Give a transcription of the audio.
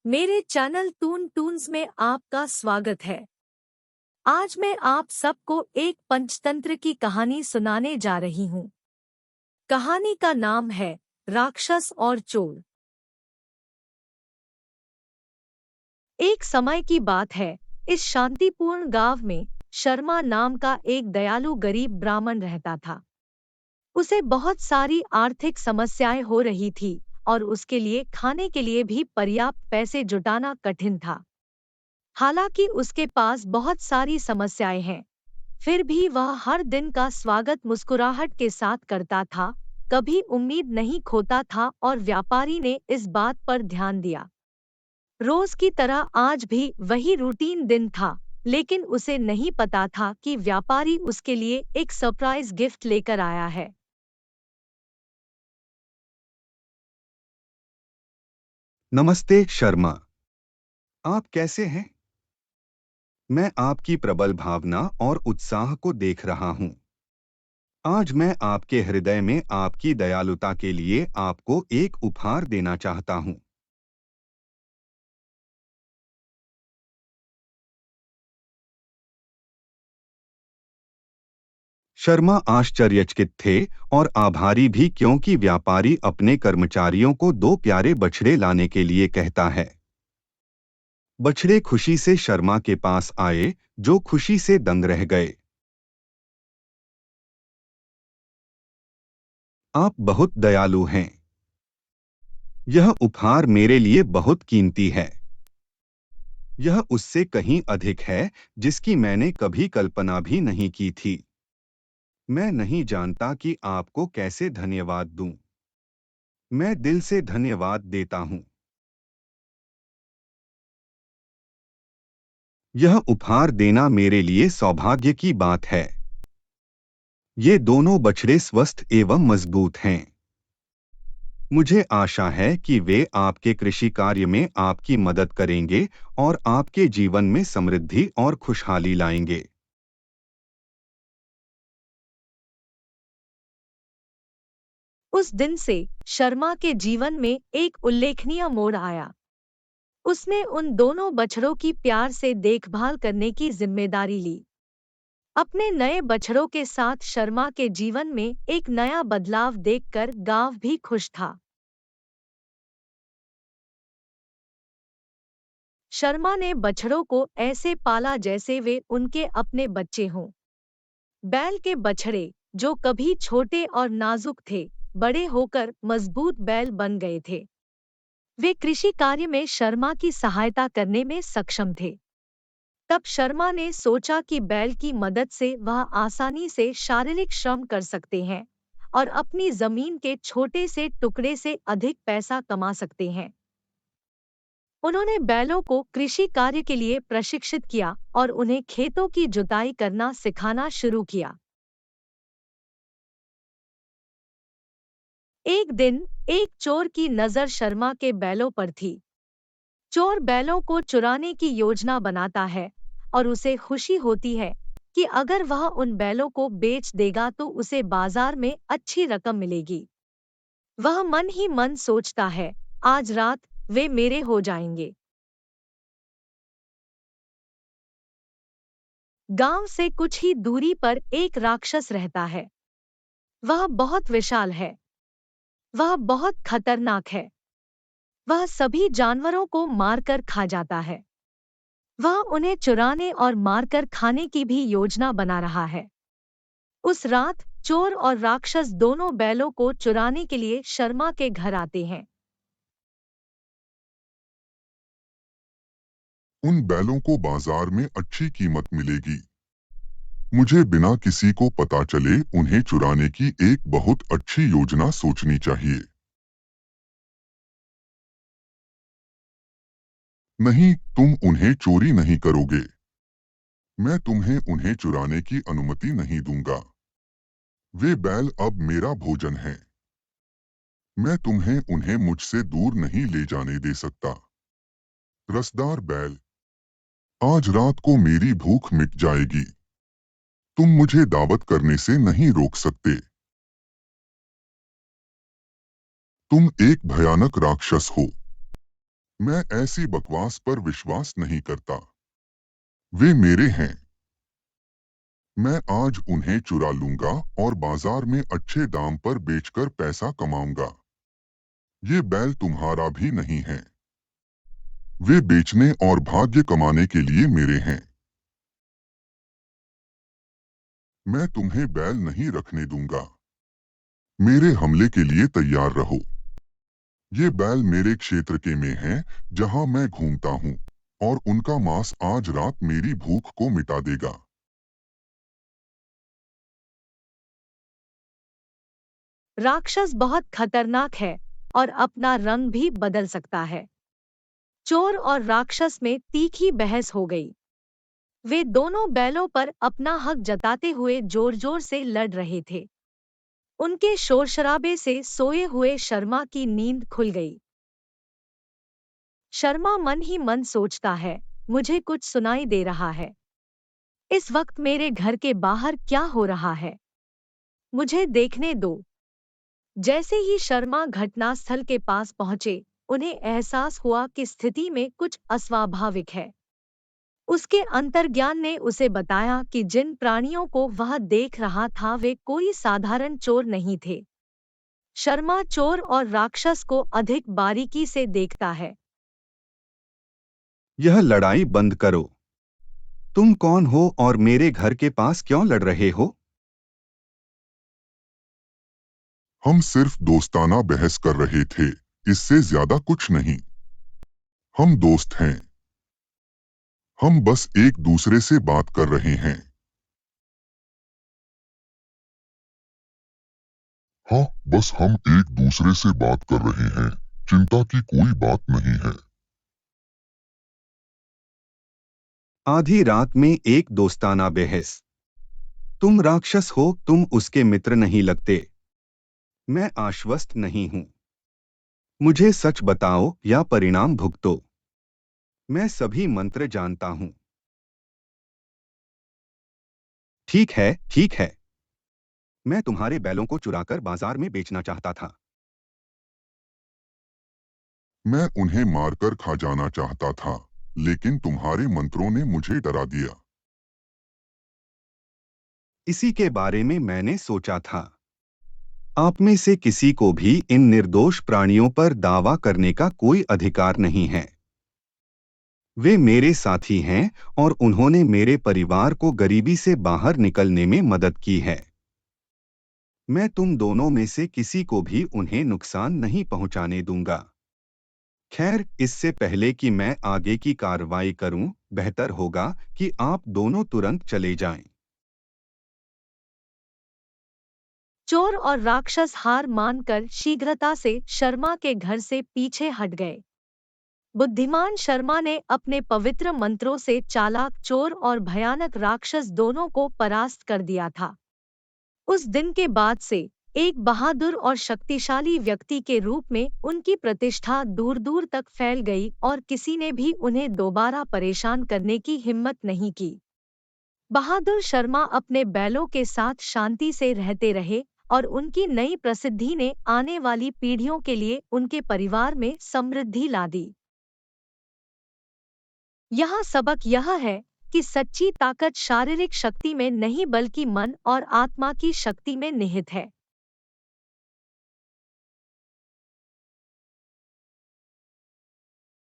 मेरे channel twin Toons में आपका स्वागत है। आज मैं आप सबको एक पंचतंत्र की कहानी सुनाने जा रही हूँ। कहानी का नाम है राक्षस और चोर। एक समय की बात है, इस शांतिपूर्ण गांव में शर्मा नाम का एक दयालु गरीब ब्राह्मण रहता था। उसे बहुत सारी आर्थिक समस्याएं हो रही थी और उसके लिए खाने के लिए भी पर्याप्त पैसे जुटाना कठिन था। हालांकि उसके पास बहुत सारी समस्याएं हैं, फिर भी वह हर दिन का स्वागत मुस्कुराहट के साथ करता था, कभी उम्मीद नहीं खोता था और व्यापारी ने इस बात पर ध्यान दिया। रोज की तरह आज भी वही रूटीन दिन था, लेकिन उसे नहीं पता था कि व्यापारी उसके लिए एक सरप्राइज गिफ्ट लेकर आया है। नमस्ते शर्मा। आप कैसे हैं? मैं आपकी प्रबल भावना और उत्साह को देख रहा हूं। आज मैं आपके हृदय में आपकी दयालुता के लिए आपको एक उपहार देना चाहता हूं। शर्मा आश्चर्यचकित थे और आभारी भी, क्योंकि व्यापारी अपने कर्मचारियों को 2 प्यारे बछड़े लाने के लिए कहता है। बछड़े खुशी से शर्मा के पास आए, जो खुशी से दंग रह गए। आप बहुत दयालु हैं। यह उपहार मेरे लिए बहुत कीमती है। यह उससे कहीं अधिक है जिसकी मैंने कभी कल्पना भी नहीं की थी। मैं नहीं जानता कि आपको कैसे धन्यवाद दूं। मैं दिल से धन्यवाद देता हूं। यह उपहार देना मेरे लिए सौभाग्य की बात है। ये दोनों बछड़े स्वस्थ एवं मजबूत हैं। मुझे आशा है कि वे आपके कृषि कार्य में आपकी मदद करेंगे और आपके जीवन में समृद्धि और खुशहाली लाएंगे। उस दिन से शर्मा के जीवन में एक उल्लेखनीय मोड़ आया। उसने उन दोनों बछड़ों की प्यार से देखभाल करने की जिम्मेदारी ली। अपने नए बछड़ों के साथ शर्मा के जीवन में एक नया बदलाव देखकर गांव भी खुश था। शर्मा ने बछड़ों को ऐसे पाला जैसे वे उनके अपने बच्चे हों। बैल के बछड़े, जो कभी छोटे और नाजुक थे, बड़े होकर मजबूत बैल बन गए थे। वे कृषि कार्य में शर्मा की सहायता करने में सक्षम थे। तब शर्मा ने सोचा कि बैल की मदद से वह आसानी से शारीरिक श्रम कर सकते हैं और अपनी जमीन के छोटे से टुकड़े से अधिक पैसा कमा सकते हैं। उन्होंने बैलों को कृषि कार्य के लिए प्रशिक्षित किया और उन्हें खेतों की जुताई करना सिखाना शुरू किया। एक दिन एक चोर की नजर शर्मा के बैलों पर थी। चोर बैलों को चुराने की योजना बनाता है और उसे खुशी होती है कि अगर वह उन बैलों को बेच देगा तो उसे बाजार में अच्छी रकम मिलेगी। वह मन ही मन सोचता है, आज रात वे मेरे हो जाएंगे। गांव से कुछ ही दूरी पर एक राक्षस रहता है। वह बहुत विशाल है। वह बहुत खतरनाक है। वह सभी जानवरों को मारकर खा जाता है। वह उन्हें चुराने और मारकर खाने की भी योजना बना रहा है। उस रात चोर और राक्षस दोनों बैलों को चुराने के लिए शर्मा के घर आते हैं। उन बैलों को बाजार में अच्छी कीमत मिलेगी। मुझे बिना किसी को पता चले उन्हें चुराने की एक बहुत अच्छी योजना सोचनी चाहिए। नहीं, तुम उन्हें चोरी नहीं करोगे। मैं तुम्हें उन्हें चुराने की अनुमति नहीं दूंगा। वे बैल अब मेरा भोजन हैं। मैं तुम्हें उन्हें मुझसे दूर नहीं ले जाने दे सकता। रसदार बैल, आज रात को मेरी भूख मिट जाएगी। तुम मुझे दावत करने से नहीं रोक सकते। तुम एक भयानक राक्षस हो। मैं ऐसी बकवास पर विश्वास नहीं करता। वे मेरे हैं। मैं आज उन्हें चुरा लूंगा और बाजार में अच्छे दाम पर बेचकर पैसा कमाऊंगा। ये बैल तुम्हारा भी नहीं है। वे बेचने और भाग्य कमाने के लिए मेरे हैं। मैं तुम्हें बैल नहीं रखने दूंगा। मेरे हमले के लिए तैयार रहो। ये बैल मेरे क्षेत्र के में हैं, जहां मैं घूमता हूं, और उनका मांस आज रात मेरी भूख को मिटा देगा। राक्षस बहुत खतरनाक है और अपना रंग भी बदल सकता है। चोर और राक्षस में तीखी बहस हो गई। वे दोनों बैलों पर अपना हक जताते हुए जोर जोर से लड़ रहे थे। उनके शोरशराबे से सोए हुए शर्मा की नींद खुल गई। शर्मा मन ही मन सोचता है, मुझे कुछ सुनाई दे रहा है। इस वक्त मेरे घर के बाहर क्या हो रहा है? मुझे देखने दो। जैसे ही शर्मा घटनास्थल के पास पहुंचे, उन्हें एहसास हुआ कि स्थिति में कुछ अस्वाभाविक है। उसके अंतर्ज्ञान ने उसे बताया कि जिन प्राणियों को वह देख रहा था वे कोई साधारण चोर नहीं थे। शर्मा चोर और राक्षस को अधिक बारीकी से देखता है। यह लड़ाई बंद करो। तुम कौन हो और मेरे घर के पास क्यों लड़ रहे हो? हम सिर्फ दोस्ताना बहस कर रहे थे, इससे ज्यादा कुछ नहीं। हम दोस्त हैं। हम बस एक दूसरे से बात कर रहे हैं। हाँ, बस हम एक दूसरे से बात कर रहे हैं। चिंता की कोई बात नहीं है। आधी रात में एक दोस्ताना बहस। तुम राक्षस हो, तुम उसके मित्र नहीं लगते। मैं आश्वस्त नहीं हूं। मुझे सच बताओ या परिणाम भुगतो। मैं सभी मंत्र जानता हूं। ठीक है, ठीक है। मैं तुम्हारे बैलों को चुराकर बाजार में बेचना चाहता था। मैं उन्हें मारकर खा जाना चाहता था, लेकिन तुम्हारे मंत्रों ने मुझे डरा दिया। इसी के बारे में मैंने सोचा था। आप में से किसी को भी इन निर्दोष प्राणियों पर दावा करने का कोई अधिकार नहीं है। वे मेरे साथी हैं और उन्होंने मेरे परिवार को गरीबी से बाहर निकलने में मदद की है। मैं तुम दोनों में से किसी को भी उन्हें नुकसान नहीं पहुंचाने दूंगा। खैर, इससे पहले कि मैं आगे की कार्रवाई करूं, बेहतर होगा कि आप दोनों तुरंत चले जाएं। चोर और राक्षस हार मानकर शीघ्रता से शर्मा के घर से पीछे हट गए। बुद्धिमान शर्मा ने अपने पवित्र मंत्रों से चालाक चोर और भयानक राक्षस दोनों को परास्त कर दिया था। उस दिन के बाद से एक बहादुर और शक्तिशाली व्यक्ति के रूप में उनकी प्रतिष्ठा दूर दूर तक फैल गई और किसी ने भी उन्हें दोबारा परेशान करने की हिम्मत नहीं की। बहादुर शर्मा अपने बैलों के साथ शांति से रहते रहे और उनकी नई प्रसिद्धि ने आने वाली पीढ़ियों के लिए उनके परिवार में समृद्धि ला दी। यहाँ सबक यह है कि सच्ची ताकत शारीरिक शक्ति में नहीं बल्कि मन और आत्मा की शक्ति में निहित है।